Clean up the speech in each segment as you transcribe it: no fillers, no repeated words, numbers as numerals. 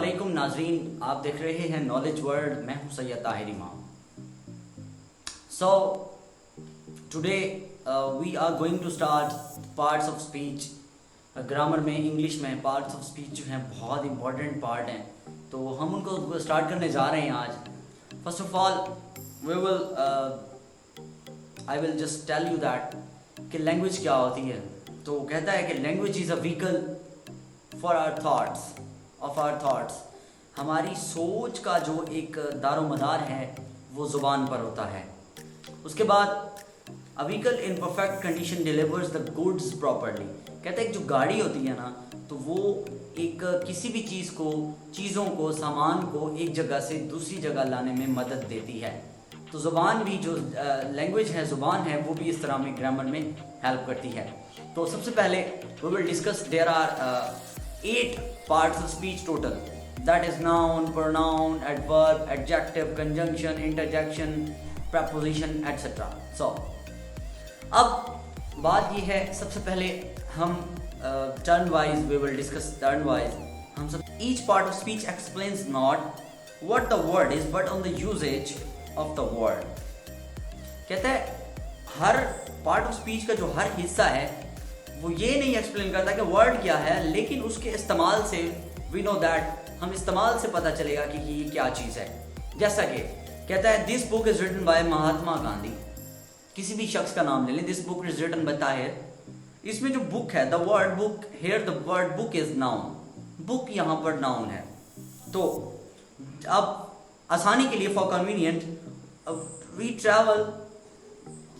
अस्सलामुअलैकुम नाजरीन, आप देख रहे हैं नॉलेज वर्ल्ड। मैं हूं Syed Tahir Imam. So today we are going to start parts of speech. Grammar में, इंग्लिश में पार्ट्स ऑफ स्पीच जो हैं बहुत इंपॉर्टेंट पार्ट हैं, तो हम उनको स्टार्ट करने जा रहे हैं आज। First of all we will I will just tell you that कि लैंग्वेज क्या होती है। तो कहता है कि language is a vehicle for our thoughts of our thoughts. हमारी सोच का जो एक दारोमदार है वो ज़ुबान पर होता है। उसके बाद a vehicle in perfect condition delivers the goods properly. कहते हैं कि जो गाड़ी होती है ना, तो वो एक किसी भी चीज़ों को, सामान को एक जगह से दूसरी जगह लाने में मदद देती है। तो ज़ुबान भी, जो लैंग्वेज है, ज़ुबान है, वो भी इस तरह में ग्रामर में हेल्प करती है। तो सबसे पहले we will discuss there are 8 parts of speech total, that is noun, pronoun, adverb, adjective, conjunction, interjection, preposition, etc. So अब बात ये है, सबसे पहले हम turn wise we will discuss turn wise। हम सब each part of speech explains not what the word is but on the usage of the word। कहता है हर पार्ट ऑफ स्पीच का जो हर हिस्सा है वो ये नहीं एक्सप्लेन करता कि वर्ड क्या है, लेकिन उसके इस्तेमाल से वी नो दैट, हम इस्तेमाल से पता चलेगा कि ये क्या चीज़ है। जैसा कि कहता है this book is written by Mahatma Gandhi. किसी भी शख्स का नाम ले लें, this book is written by Tahir. इसमें जो बुक है, the word book, here the word book is noun. Book यहाँ पर नाउन है। तो अब आसानी के लिए, for convenient we travel,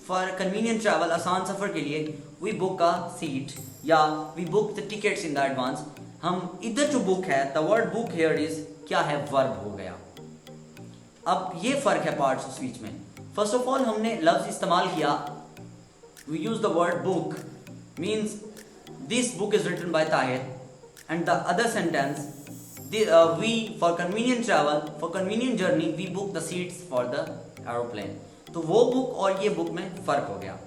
for convenient travel, आसान सफ़र के लिए वी बुक अ सीट या we book the tickets in the advance. हम इधर जो बुक है, the word book here is क्या है, वर्ब हो गया। अब ये फ़र्क है पार्ट्स ऑफ स्पीच में। फर्स्ट ऑफ ऑल हमने लफ्ज़ इस्तेमाल किया, we use the word book, means this book is written by Tahir, and the other sentence we for convenient travel, for convenient journey we book the seats for the aeroplane. तो वो book और ये book में फ़र्क हो गया।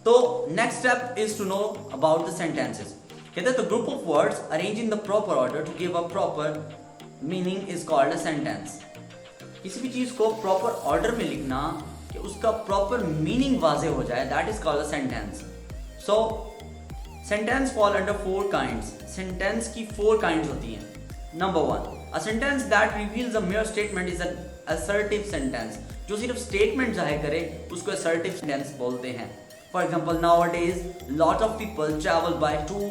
तो next step is to know about the sentences. कहते हैं the group of words arrange in the proper order to give a proper meaning is called a sentence. किसी भी चीज़ को प्रॉपर ऑर्डर में लिखना कि उसका प्रॉपर मीनिंग वाजे हो जाए, that is called a sentence. So sentence fall under 4 kinds. Sentence की 4 काइंड्स होती हैं। Number 1, a sentence that reveals a mayor statement is an assertive sentence. जो सिर्फ स्टेटमेंट जाहिर करे उसको असर्टिव सेंटेंस बोलते हैं। For example, nowadays lot of people travel by 2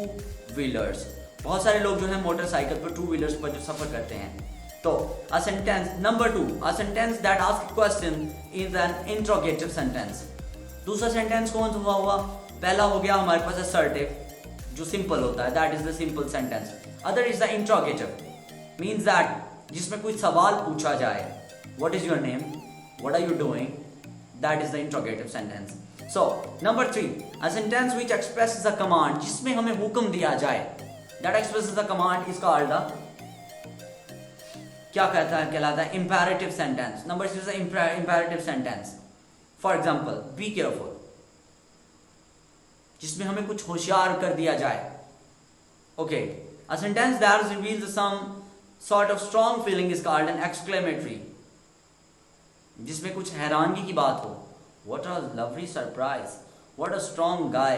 wheelers. बहुत सारे लोग जो है मोटरसाइकिल पर 2 व्हीलर्स पर जो सफर करते हैं। तो a sentence number 2, a sentence that ask a question is an interrogative sentence. दूसरा सेंटेंस कौन सा हुआ? पहला हो गया हमारे पास असर्टिव, जो सिंपल होता है, that is the simple sentence. Other is the interrogative, means that जिसमें कोई सवाल पूछा जाए, what is your name, what are you doing, that is the interrogative sentence. So, number 3, a sentence which expresses a command, जिसमें हमें हुक्म दिया जाए, that expresses a command is called a क्या कहलाता है imperative sentence। Number 6 is a imperative sentence। For example, be careful, जिसमें हमें कुछ होशियार कर दिया जाए। Okay, a sentence that reveals some sort of strong feeling is called an exclamatory, जिसमें कुछ हैरानगी की बात हो, What a lovely surprise, what a strong guy,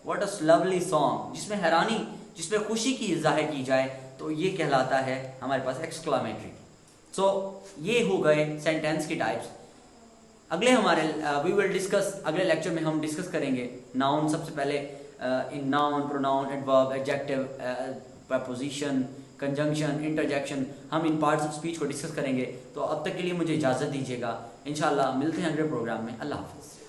what a lovely song। जिसमें हैरानी, जिसमें खुशी की इज़ाहिर की जाए, तो ये कहलाता है हमारे पास एक्सक्लामेटरी। सो ये हो गए सेंटेंस की टाइप्स। अगले हमारे वी विल डिस्कस, अगले लेक्चर में हम डिस्कस करेंगे नाउन। सबसे पहले इन noun, pronoun, adverb, adjective, preposition, conjunction, interjection, हम इन पार्ट्स ऑफ स्पीच को डिस्कस करेंगे। तो अब तक के लिए मुझे इजाज़त दीजिएगा। इंशाल्लाह मिलते हैं अगले प्रोग्राम में। अल्लाह हाफ़िज़।